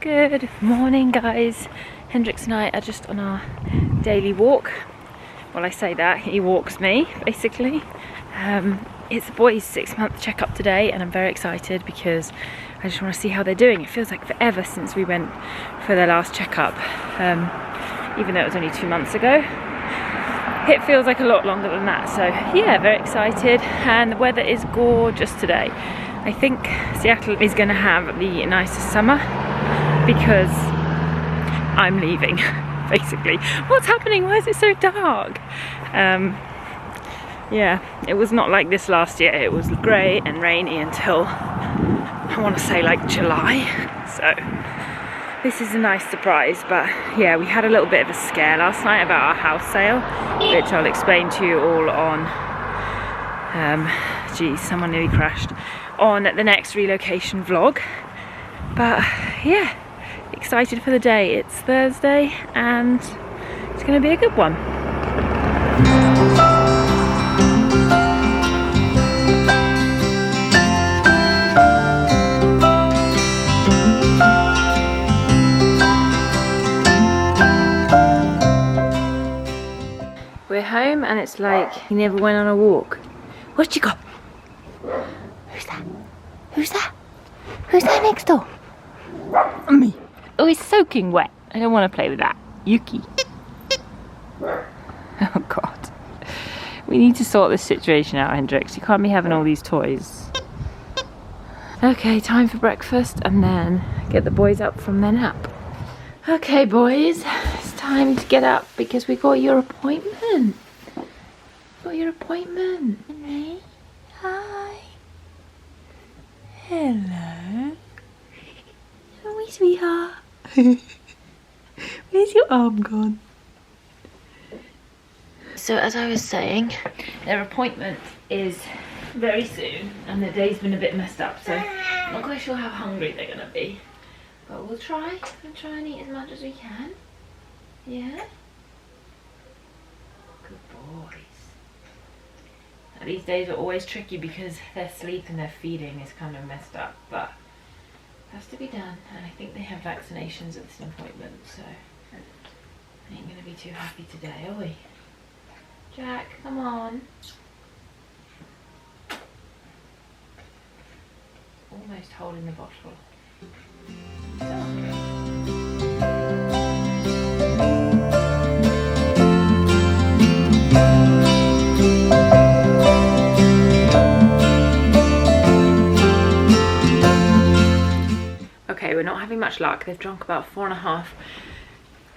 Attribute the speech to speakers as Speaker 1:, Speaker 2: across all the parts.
Speaker 1: Good morning, guys. Hendrix and I are just on our daily walk. Well, I say that, he walks me, basically. It's the boys' 6-month checkup today, and I'm very excited because I just want to see how they're doing. It feels like forever since we went for their last checkup, even though it was only 2 months ago. It feels like a lot longer than that, so yeah, very excited. And the weather is gorgeous today. I think Seattle is going to have the nicest summer because I'm leaving, basically. What's happening? Why is it so dark? Yeah, it was not like this last year. It was grey and rainy until, I want to say, like July. So this is a nice surprise, but yeah, we had a little bit of a scare last night about our house sale, which I'll explain to you all on, geez, someone nearly crashed, on the next relocation vlog. But yeah, excited for the day. It's Thursday and it's going to be a good one. We're home and it's like he never went on a walk. Where'd you go? Who's that? Who's that? Who's that next door? Me. Oh, it's soaking wet. I don't want to play with that. Yuki. Oh God. We need to sort this situation out, Hendrix. You can't be having all these toys. Okay, time for breakfast and then get the boys up from their nap. Okay, boys. It's time to get up because we got your appointment. Got your appointment. Henry. Hi. Hello. Oh, my sweetheart. Where's your arm gone? So as I was saying, their appointment is very soon and the day's been a bit messed up, so I'm not quite sure how hungry they're going to be. But we'll try and eat as much as we can. Yeah? Good boys. Now, these days are always tricky because their sleep and their feeding is kind of messed up, but it has to be done. And I think they have vaccinations at this appointment, so I ain't going to be too happy today, are we? Jack, come on. Almost holding the bottle. Okay, we're not having much luck. They've drunk about 4.5,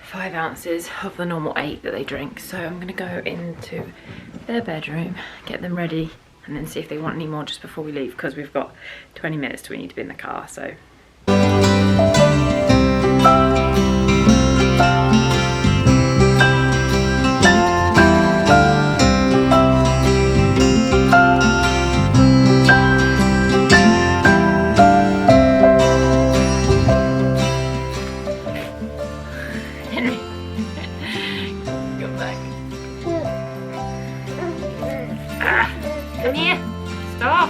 Speaker 1: 5 ounces of the normal 8 that they drink. So I'm gonna go into their bedroom, get them ready, and then see if they want any more just before we leave, because we've got 20 minutes till we need to be in the car, so. Come here. Stop.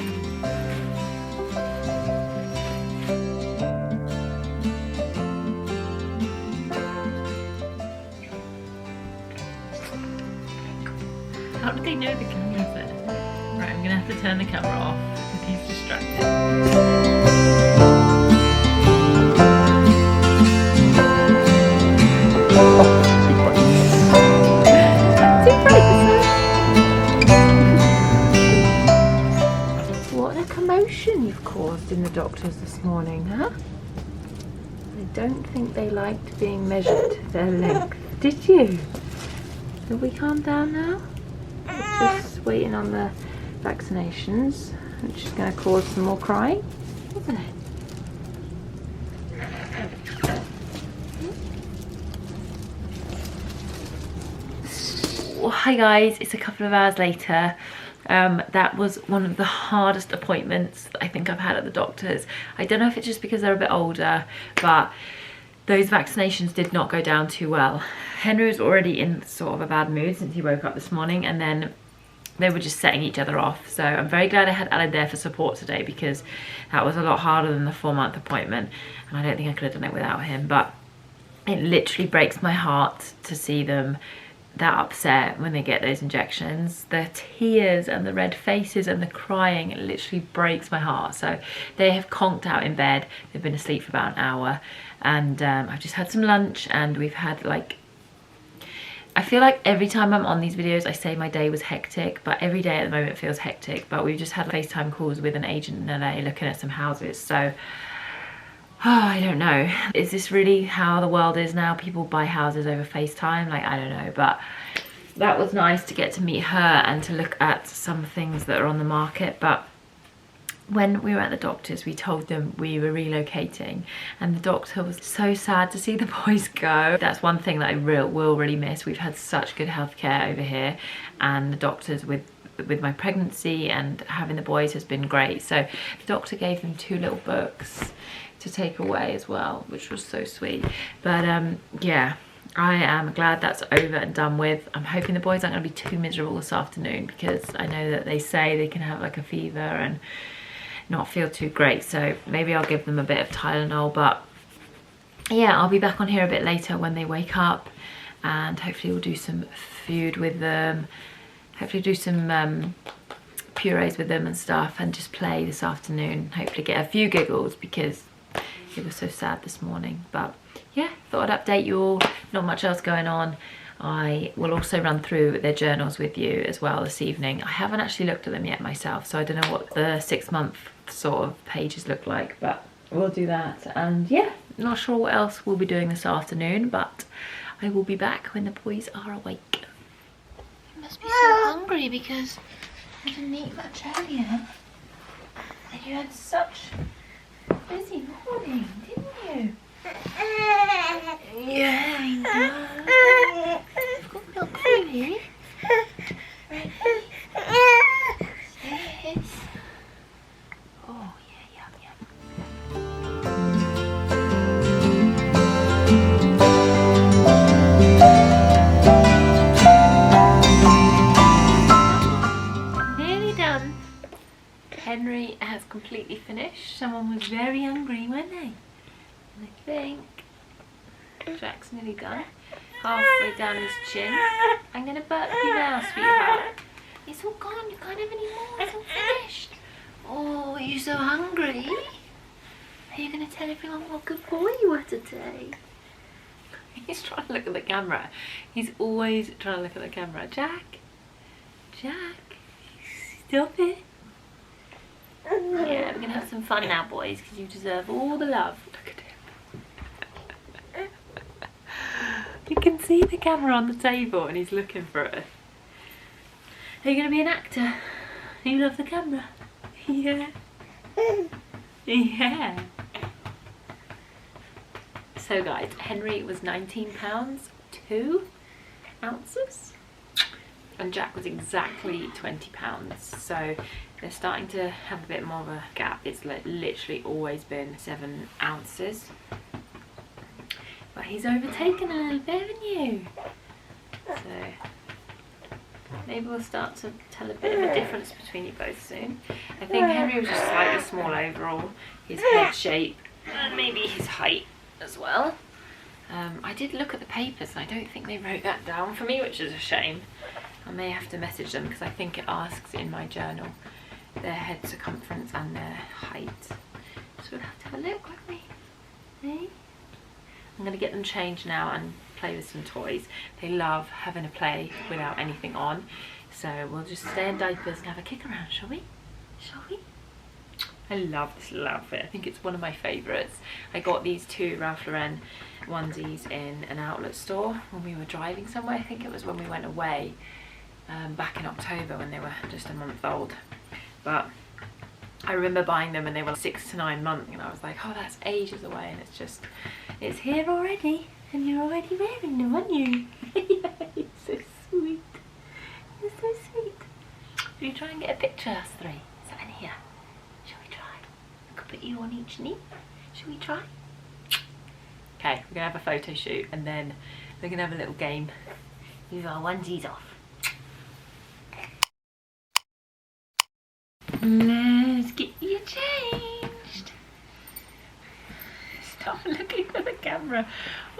Speaker 1: How do they know the camera's there? Right, I'm gonna have to turn the camera off because he's distracted. You've caused in the doctors this morning, huh? I don't think they liked being measured, their length, did you? Have we calmed down now? We're just waiting on the vaccinations, which is going to cause some more crying, isn't it? Well, hi guys, it's a couple of hours later. That was one of the hardest appointments I think I've had at the doctor's. I don't know if it's just because they're a bit older, but those vaccinations did not go down too well. Henry was already in sort of a bad mood since he woke up this morning, and then they were just setting each other off. So I'm very glad I had Alan there for support today, because that was a lot harder than the 4-month appointment, and I don't think I could have done it without him. But it literally breaks my heart to see them that upset when they get those injections. The tears and the red faces and the crying, it literally breaks my heart. So they have conked out in bed. They've been asleep for about an hour, and I've just had some lunch, and we've had like, I feel like every time I'm on these videos I say my day was hectic, but every day at the moment feels hectic. But we've just had Playtime calls with an agent in LA looking at some houses. So I don't know, is this really how the world is now? People buy houses over FaceTime? Like, I don't know. But that was nice to get to meet her and to look at some things that are on the market. But when we were at the doctor's, we told them we were relocating, and the doctor was so sad to see the boys go. That's one thing that I will really miss. We've had such good healthcare over here, and the doctors with my pregnancy and having the boys has been great. So the doctor gave them 2 little books to take away as well, which was so sweet. But yeah, I am glad that's over and done with. I'm hoping the boys aren't going to be too miserable this afternoon, because I know that they say they can have like a fever and not feel too great. So maybe I'll give them a bit of Tylenol. But yeah, I'll be back on here a bit later when they wake up, and hopefully we'll do some food with them, hopefully do some purees with them and stuff, and just play this afternoon. Hopefully get a few giggles, because it was so sad this morning. But yeah, thought I'd update you all. Not much else going on. I will also run through their journals with you as well this evening. I haven't actually looked at them yet myself, so I don't know what the 6-month sort of pages look like, but we'll do that. And yeah, not sure what else we'll be doing this afternoon, but I will be back when the boys are awake. You must be so hungry, because you didn't eat much earlier, and you had such a busy morning, didn't you? Yeah, I know. I've got milk for you here. Ready? Yes. Oh yeah, yum yum. Nearly done. Henry has completely finished. Someone was very hungry, weren't they? And I think Jack's nearly done. Halfway down his chin. I'm gonna burp you now, sweetheart. It's all gone, you can't have any more, it's all finished. Oh, are you so hungry? Are you gonna tell everyone what good boy you were today? He's trying to look at the camera. He's always trying to look at the camera. Jack? Jack? Stop it. Yeah, we're gonna have some fun now, boys, because you deserve all the love. Look at him. You can see the camera on the table and he's looking for it. Are you going to be an actor? You love the camera? Yeah. Yeah. So guys, Henry was £19, 2 ounces. And Jack was exactly £20. So they're starting to have a bit more of a gap. It's literally always been 7 ounces. But he's overtaken a little bit, haven't you? So maybe we'll start to tell a bit of a difference between you both soon. I think Henry was just slightly small overall. His head shape and maybe his height as well. I did look at the papers and I don't think they wrote that down for me, which is a shame. I may have to message them, because I think it asks in my journal their head circumference and their height. So we'll have to have a look, won't we? Hey? I'm going to get them changed now and play with some toys. They love having a play without anything on. So we'll just stay in diapers and have a kick around, shall we? Shall we? I love this little outfit. I think it's one of my favourites. I got these 2 Ralph Lauren onesies in an outlet store when we were driving somewhere. I think it was when we went away back in October when they were just a month old. But I remember buying them when they were 6 to 9 months, and I was like, oh, that's ages away, and it's here already, and you're already wearing them, aren't you? Yeah, you're so sweet. You're so sweet. Should we try and get a picture, us 3? Is that in here? Shall we try? I could put you on each knee. Shall we try? Okay, we're going to have a photo shoot, and then we're going to have a little game with our onesies off. Let's get you changed. Stop looking at the camera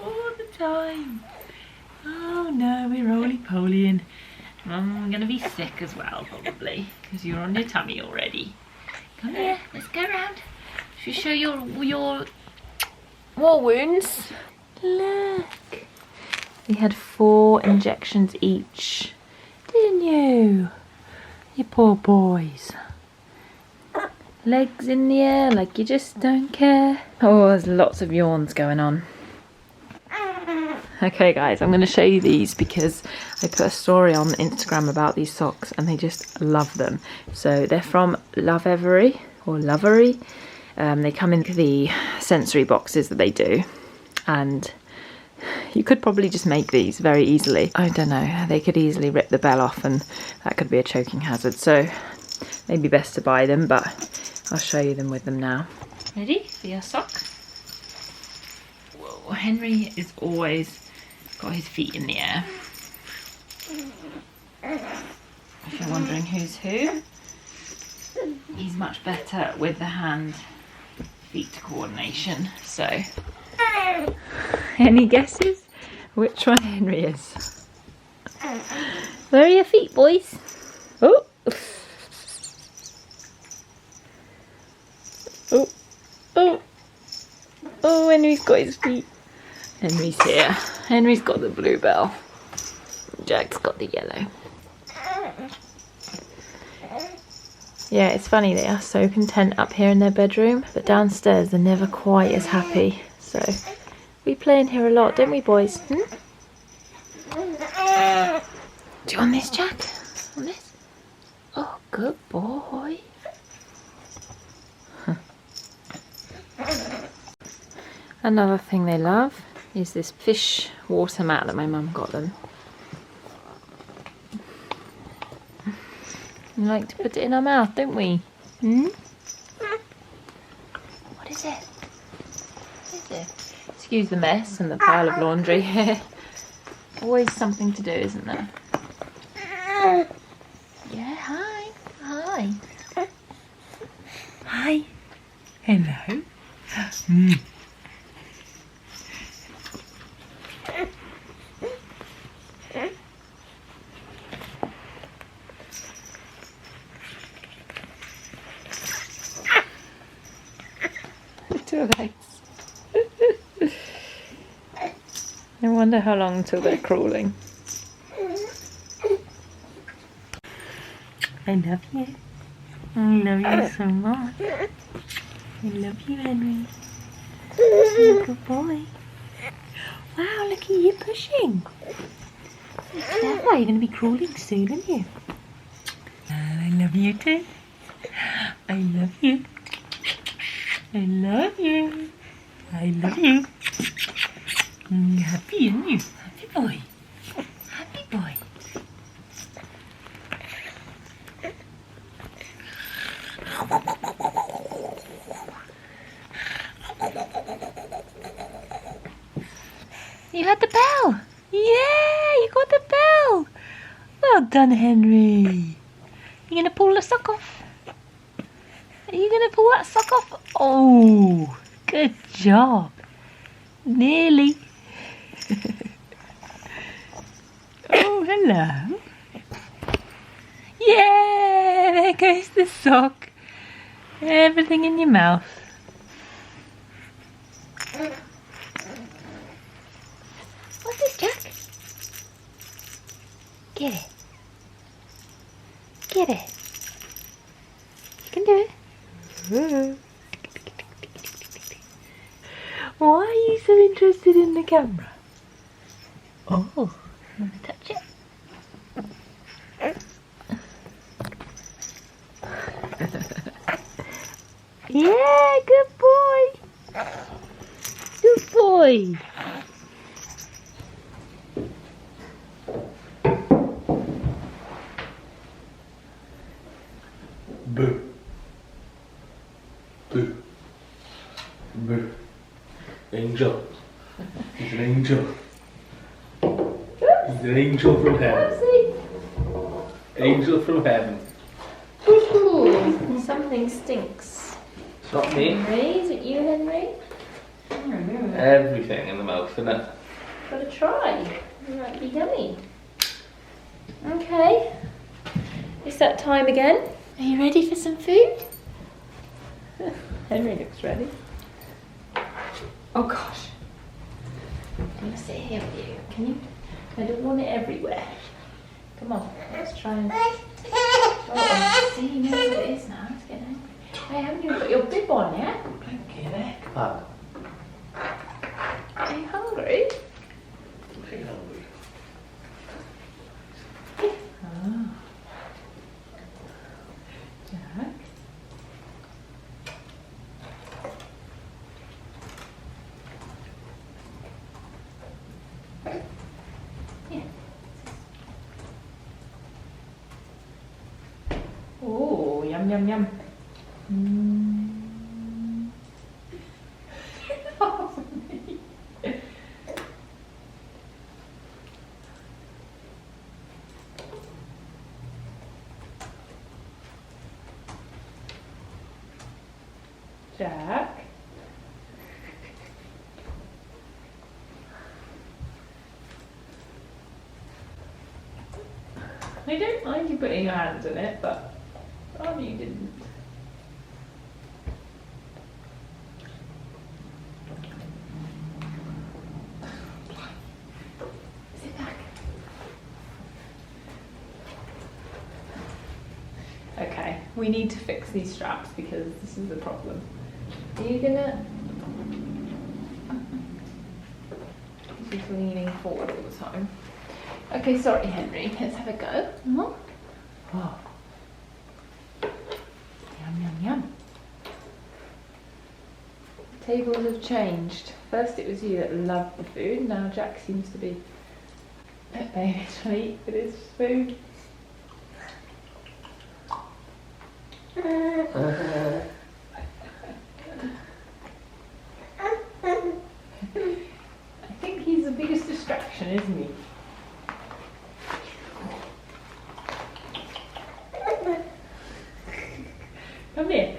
Speaker 1: all the time. Oh no, we're roly-polying. I'm gonna be sick as well, probably, because you're on your tummy already. Come here, let's go around. Should we show your war wounds? Look. We had 4 injections each, didn't you? You poor boys. Legs in the air like you just don't care. Oh, there's lots of yawns going on. Okay guys, I'm going to show you these because I put a story on Instagram about these socks and they just love them. So they're from Lovevery or Lovery. They come in the sensory boxes that they do, and you could probably just make these very easily. I don't know, they could easily rip the bell off and that could be a choking hazard. So maybe best to buy them, but I'll show you them with them now. Ready for your sock? Whoa, Henry is always got his feet in the air. If you're wondering who's who, he's much better with the hand-feet coordination. So, any guesses which one Henry is? Where are your feet, boys? Oh, oh, oh, oh! Henry's got his feet. Henry's here. Henry's got the blue bell. Jack's got the yellow. Yeah, it's funny, they are so content up here in their bedroom, but downstairs they're never quite as happy. So, we play in here a lot, don't we, boys? Hmm? Do you want this, Jack? Want this? Oh, good boy. Another thing they love is this fish water mat that my mum got them. We like to put it in our mouth, don't we? Hmm? What is it? What is it? Excuse the mess and the pile of laundry here. Always something to do, isn't there? Yeah, hi. Hi. Hi. Hello. Mm. Two legs. I wonder how long until they're crawling. I love you. I love you so much. I love you, Henry. You're a good boy. Wow, look at you pushing. You're clever. You're going to be crawling soon, aren't you? And I love you too. I love you. I love you. I love you. You're happy, aren't you? Happy boy. Happy boy. You had the bell. Yeah, you got the bell. Well done, Henry. You gonna pull the sock off? Are you gonna pull that sock off? Oh, good job. Nearly. Oh, hello. Yeah, there goes the sock. Everything in your mouth. What's this, Jack? Get it. Get it. You can do it. Why are you so interested in the camera? Oh, you want to touch it? Yeah, good boy. Good boy.
Speaker 2: Boo. Boo. Boo. Angel. He's an angel. He's an angel from heaven. Angel from heaven.
Speaker 1: Ooh, something stinks.
Speaker 2: It's not me.
Speaker 1: Henry, is it you, Henry?
Speaker 2: Everything in the mouth, isn't it?
Speaker 1: Gotta try. It might be yummy. Okay. It's that time again. Are you ready for some food? Henry looks ready. Oh gosh. I'm gonna sit here with you. Can you? I don't want it everywhere. Come on, let's try and... Oh, see, you know what it is now. It's getting angry. Hey, haven't you got your bib on yet?
Speaker 2: Blinking heck, man.
Speaker 1: Are you hungry?
Speaker 2: I'm hungry.
Speaker 1: Oh. Jack? Yeah. Oh, yum, yum, yum. Jack? I don't mind you putting your hands in it, but rather you didn't. Sit back. Okay, we need to fix these straps because this is the problem. Are you gonna... He's just leaning forward all the time. Okay, sorry Henry, let's have a go. Oh. Yum, yum, yum. Tables have changed. First it was you that loved the food, now Jack seems to be baby to eat with his food. I think he's the biggest distraction, isn't he? Come here.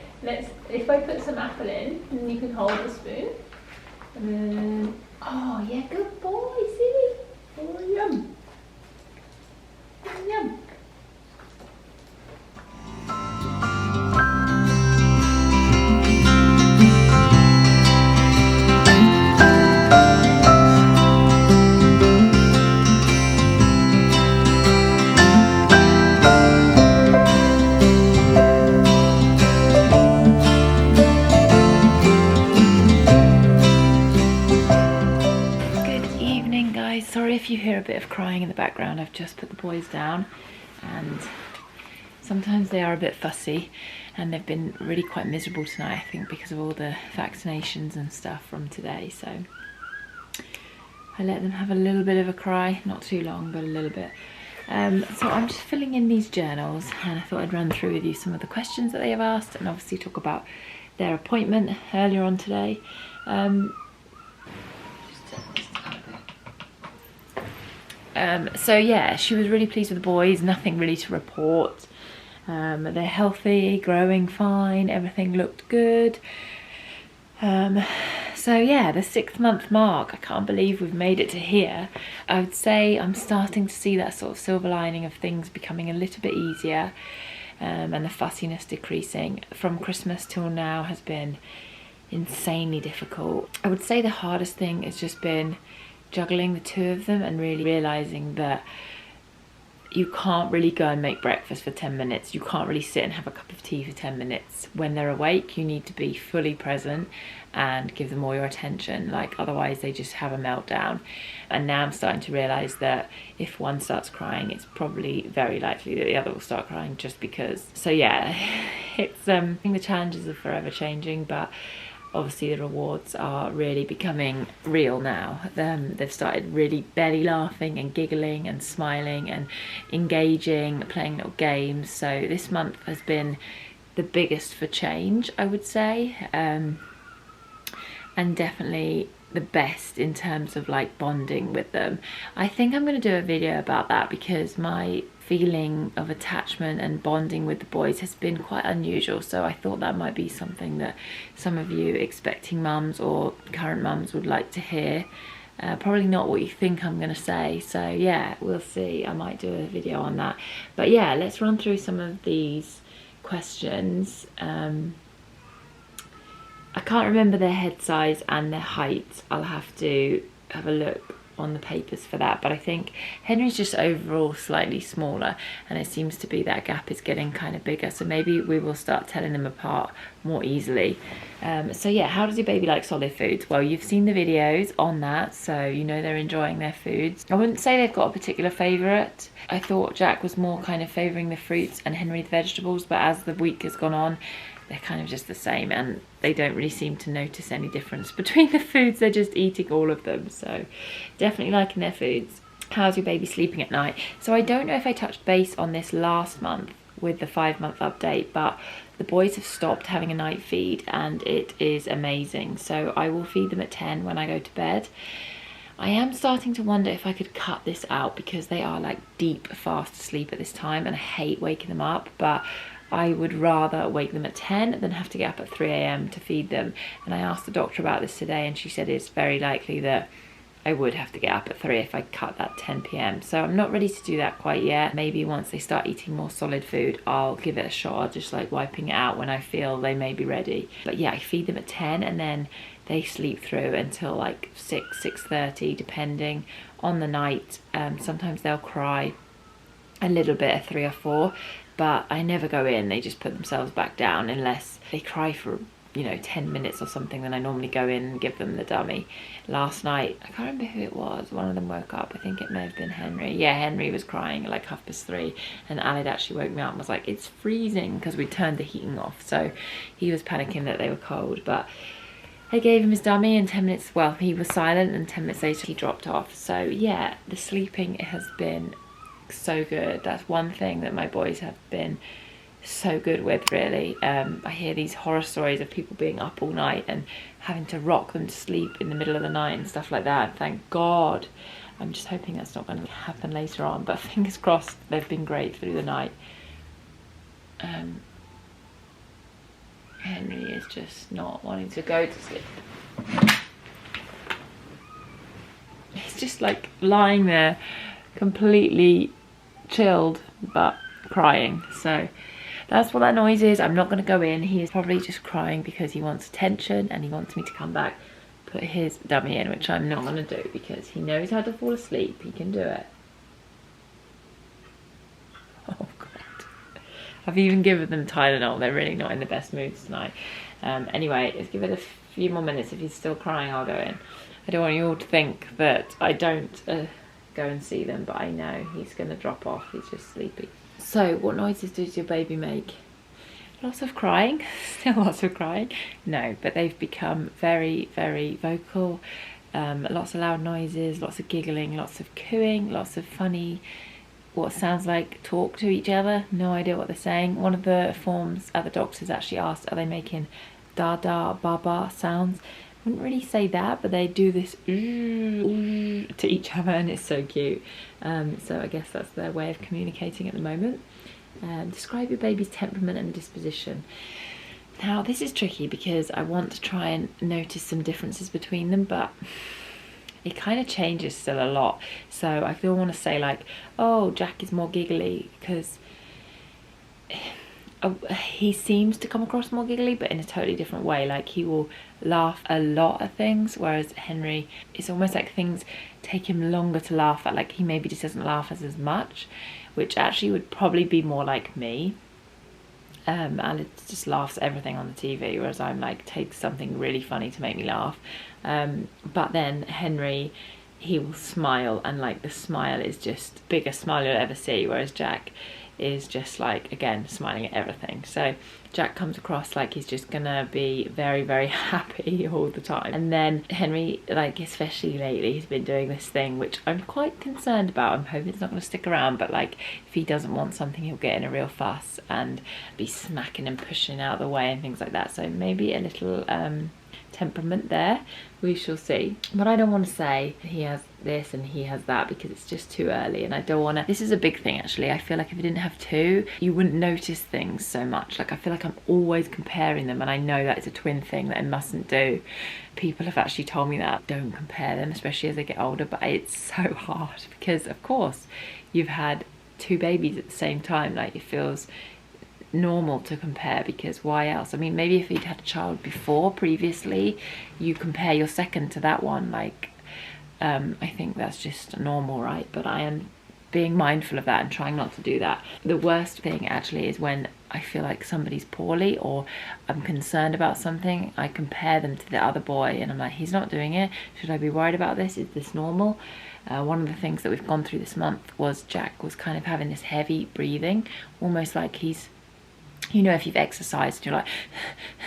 Speaker 1: If I put some apple in, then you can hold the spoon. And then, oh yeah, good boy, see? Oh, yum. Yum. Sorry if you hear a bit of crying in the background. I've just put the boys down and sometimes they are a bit fussy and they've been really quite miserable tonight, I think, because of all the vaccinations and stuff from today. So I let them have a little bit of a cry, not too long, but a little bit. So I'm just filling in these journals and I thought I'd run through with you some of the questions that they have asked and obviously talk about their appointment earlier on today. So yeah, she was really pleased with the boys, nothing really to report. They're healthy, growing fine, everything looked good. So yeah, the 6-month mark, I can't believe we've made it to here. I would say I'm starting to see that sort of silver lining of things becoming a little bit easier, and the fussiness decreasing. From Christmas till now has been insanely difficult. I would say the hardest thing has just been juggling the two of them and really realizing that you can't really go and make breakfast for 10 minutes. You can't really sit and have a cup of tea for 10 minutes. When they're awake, you need to be fully present and give them all your attention. Like, otherwise they just have a meltdown. And now I'm starting to realize that if one starts crying, it's probably very likely that the other will start crying just because. So yeah, it's I think the challenges are forever changing, but obviously the rewards are really becoming real now. They've started really belly laughing and giggling and smiling and engaging, playing little games. So this month has been the biggest for change, I would say, and definitely the best in terms of like bonding with them. I think I'm going to do a video about that because my feeling of attachment and bonding with the boys has been quite unusual. So I thought that might be something that some of you expecting mums or current mums would like to hear. Probably not what you think I'm going to say, so yeah, we'll see. I might do a video on that. But yeah, let's run through some of these questions. I can't remember their head size and their height. I'll have to have a look on the papers for that, but I think Henry's just overall slightly smaller, and it seems to be that gap is getting kind of bigger, so maybe we will start telling them apart more easily. So yeah, how does your baby like solid foods? Well, you've seen the videos on that, so you know they're enjoying their foods. I wouldn't say they've got a particular favourite. I thought Jack was more kind of favouring the fruits and Henry the vegetables, but as the week has gone on, they're kind of just the same, and they don't really seem to notice any difference between the foods. They're just eating all of them, so definitely liking their foods. How's your baby sleeping at night? So I don't know if I touched base on this last month with the 5-month update, but the boys have stopped having a night feed and it is amazing. So I will feed them at 10 when I go to bed. I am starting to wonder if I could cut this out, because they are like deep fast asleep at this time and I hate waking them up, but I would rather wake them at 10 than have to get up at 3 AM to feed them. And I asked the doctor about this today, and she said it's very likely that I would have to get up at 3 if I cut that 10 PM. So I'm not ready to do that quite yet. Maybe once they start eating more solid food, I'll give it a shot. I'll just like wiping it out when I feel they may be ready. But yeah, I feed them at 10 and then they sleep through until like 6:30, depending on the night. Sometimes they'll cry a little bit at 3 or 4. But I never go in, they just put themselves back down unless they cry for, you know, 10 minutes or something. Then I normally go in and give them the dummy. Last night, I can't remember who it was, one of them woke up. I think it may have been Henry. Yeah, Henry was crying at like 3:30, and Aled actually woke me up and was like, it's freezing, because we turned the heating off. So he was panicking that they were cold, but I gave him his dummy, and 10 minutes, well, he was silent, and 10 minutes later he dropped off. So yeah, the sleeping has been so good. That's one thing that my boys have been so good with, really. I hear these horror stories of people being up all night and having to rock them to sleep in the middle of the night and stuff like that. Thank God. I'm just hoping that's not going to happen later on, but fingers crossed. They've been great through the night. Henry is just not wanting to go to sleep. He's just like lying there completely chilled but crying. So that's what that noise is. I'm not going to go in. He is probably just crying because he wants attention and he wants me to come back, put his dummy in, which I'm not going to do because he knows how to fall asleep. He can do it. Oh God, I've even given them Tylenol. They're really not in the best moods tonight. Anyway, let's give it a few more minutes. If he's still crying, I'll go in. I don't want you all to think that I don't go and see them, but I know he's going to drop off. He's just sleepy. So what noises does your baby make? Lots of crying. Still lots of crying. No, but they've become very, very vocal. Lots of loud noises, lots of giggling, lots of cooing, lots of funny, what sounds like talk to each other. No idea what they're saying. One of the forms at the doctor's actually asked, are they making da-da, ba-ba sounds? Wouldn't really say that, but they do this to each other, and it's so cute. So I guess that's their way of communicating at the moment. Describe your baby's temperament and disposition. Now this is tricky because I want to try and notice some differences between them, but it kind of changes still a lot. So I still want to say like, oh, Jack is more giggly, because he seems to come across more giggly, but in a totally different way. Like he will laugh a lot at things, whereas Henry, it's almost like things take him longer to laugh at. Like he maybe just doesn't laugh as much, which actually would probably be more like me. Alex just laughs at everything on the TV, whereas I'm like, take something really funny to make me laugh. But then Henry, he will smile, and like the smile is just biggest smile you'll ever see, whereas Jack is just like, again, smiling at everything. So Jack comes across like he's just gonna be very, very happy all the time. And then Henry, like especially lately, he's been doing this thing which I'm quite concerned about. I'm hoping it's not gonna stick around, but like if he doesn't want something, he'll get in a real fuss and be smacking and pushing out of the way and things like that. So maybe a little temperament there. We shall see. But I don't want to say he has this and he has that because it's just too early, and I don't want to. This is a big thing actually. I feel like if you didn't have two, you wouldn't notice things so much. Like I feel like I'm always comparing them, and I know that it's a twin thing that I mustn't do. People have actually told me that don't compare them, especially as they get older, but it's so hard because of course you've had two babies at the same time. Like it feels normal to compare, because why else? I mean, maybe if you'd had a child before previously, you compare your second to that one, like I think that's just normal, right? But I am being mindful of that and trying not to do that. The worst thing actually is when I feel like somebody's poorly or I'm concerned about something, I compare them to the other boy and I'm like, he's not doing it, should I be worried about this? Is this normal? One of the things that we've gone through this month was Jack was kind of having this heavy breathing, almost like he's, you know, if you've exercised, you're like,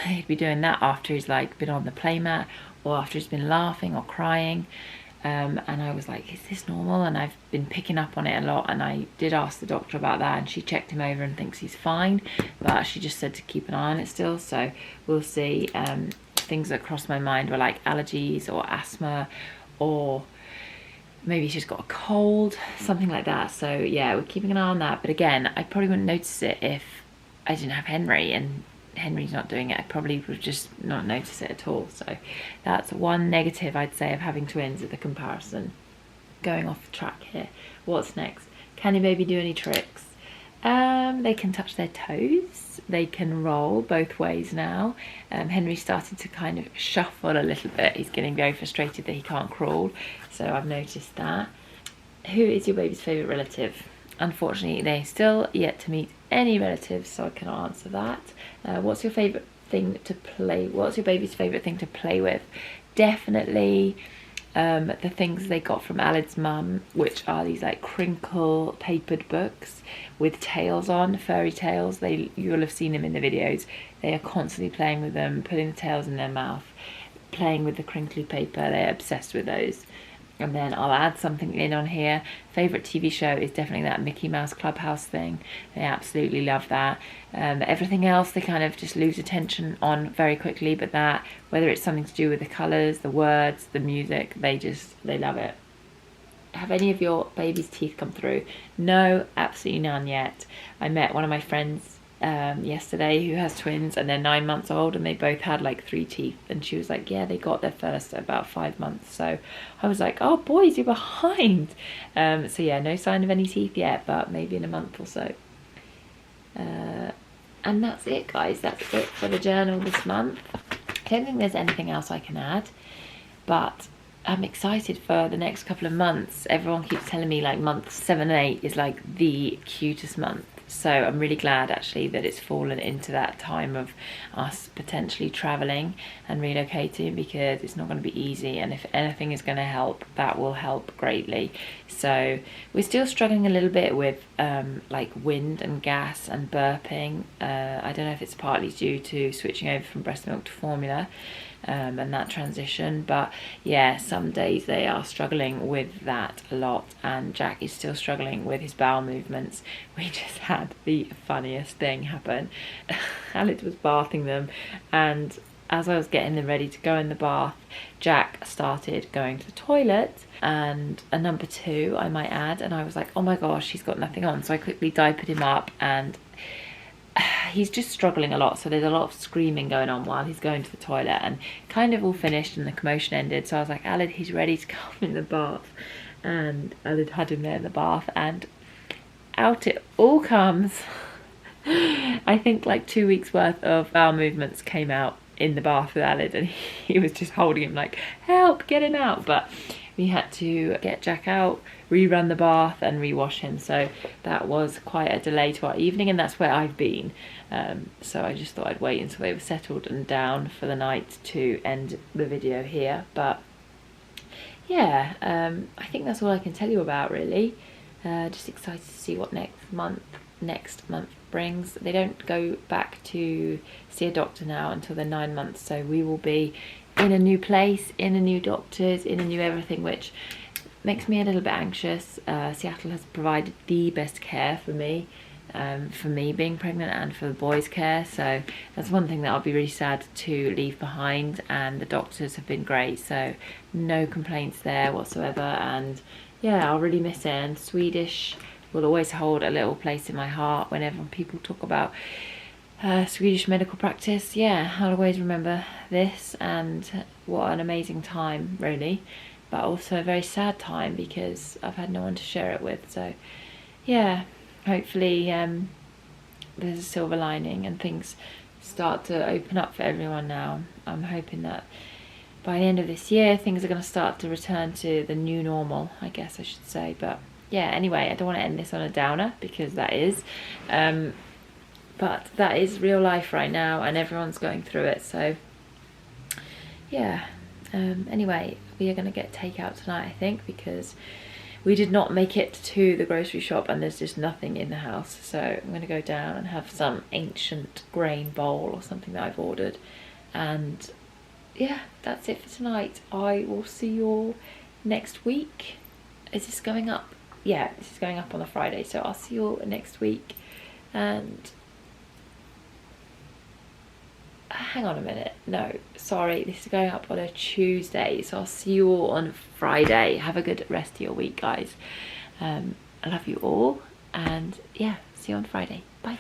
Speaker 1: he'd be doing that after he's like been on the playmat or after he's been laughing or crying. And I was like, is this normal? And I've been picking up on it a lot, and I did ask the doctor about that, and she checked him over and thinks he's fine, but she just said to keep an eye on it still, so we'll see. Things that crossed my mind were like allergies or asthma, or maybe she's got a cold, something like that. So yeah, we're keeping an eye on that. But again, I probably wouldn't notice it if I didn't have Henry, and Henry's not doing it. I probably would just not notice it at all. So that's one negative I'd say of having twins, at the comparison. Going off track here. What's next? Can your baby do any tricks? They can touch their toes. They can roll both ways now. Henry started to kind of shuffle a little bit. He's getting very frustrated that he can't crawl. So I've noticed that. Who is your baby's favourite relative? Unfortunately, they still yet to meet any relatives, so I cannot answer that. What's your favourite thing to play? What's your baby's favourite thing to play with? Definitely the things they got from Alad's mum, which are these like crinkle papered books with tails on, furry tails. You'll have seen them in the videos. They are constantly playing with them, putting the tails in their mouth, playing with the crinkly paper. They're obsessed with those. And then I'll add something in on here. Favourite TV show is definitely that Mickey Mouse Clubhouse thing. They absolutely love that. Everything else they kind of just lose attention on very quickly, but that, whether it's something to do with the colours, the words, the music, they love it. Have any of your baby's teeth come through? No, absolutely none yet. I met one of my friends yesterday who has twins, and they're 9 months old, and they both had like 3 teeth, and she was like, yeah, they got their first at about 5 months. So I was like, oh boys, you're behind. So yeah, no sign of any teeth yet, but maybe in a month or so. And that's it, guys. That's it for the journal this month. I don't think there's anything else I can add, but I'm excited for the next couple of months. Everyone keeps telling me like months 7 and 8 is like the cutest month. So I'm really glad actually that it's fallen into that time of us potentially traveling and relocating, because it's not going to be easy, and if anything is going to help, that will help greatly. So we're still struggling a little bit with like wind and gas and burping. I don't know if it's partly due to switching over from breast milk to formula, and that transition, but yeah, some days they are struggling with that a lot, and Jack is still struggling with his bowel movements. We just had the funniest thing happen. Alex was bathing them, and as I was getting them ready to go in the bath, Jack started going to the toilet, and a number 2 I might add, and I was like, oh my gosh, he's got nothing on. So I quickly diapered him up, and he's just struggling a lot, so there's a lot of screaming going on while he's going to the toilet, and kind of all finished and the commotion ended. So I was like, Alad, he's ready to come in the bath, and Alad had him there in the bath, and out it all comes. I think like 2 weeks worth of bowel movements came out in the bath with Alad, and he was just holding him like, help, get him out. But we had to get Jack out, rerun the bath and rewash him, so that was quite a delay to our evening, and that's where I've been. So I just thought I'd wait until they were settled and down for the night to end the video here. But yeah, I think that's all I can tell you about really. Just excited to see what next month brings. They don't go back to see a doctor now until they're 9 months, so we will be in a new place, in a new doctors, in a new everything, which makes me a little bit anxious. Seattle has provided the best care for me, for me being pregnant and for the boys' care. So that's one thing that I'll be really sad to leave behind, and the doctors have been great, so no complaints there whatsoever. And yeah, I'll really miss it, and Swedish will always hold a little place in my heart whenever people talk about Swedish medical practice. Yeah, I'll always remember this, and what an amazing time, really, but also a very sad time because I've had no one to share it with. So yeah, hopefully there's a silver lining and things start to open up for everyone now. I'm hoping that by the end of this year things are going to start to return to the new normal, I guess I should say. But yeah, anyway, I don't want to end this on a downer, because that is but that is real life right now, and everyone's going through it. So yeah, anyway, we are going to get takeout tonight, I think, because we did not make it to the grocery shop and there's just nothing in the house. So I'm going to go down and have some ancient grain bowl or something that I've ordered. And yeah, that's it for tonight. I will see you all next week. Is this going up? Yeah, this is going up on a Friday, so I'll see you all next week. And hang on a minute, no, sorry, this is going up on a Tuesday, so I'll see you all on Friday. Have a good rest of your week, guys. I love you all, and yeah, see you on Friday. Bye.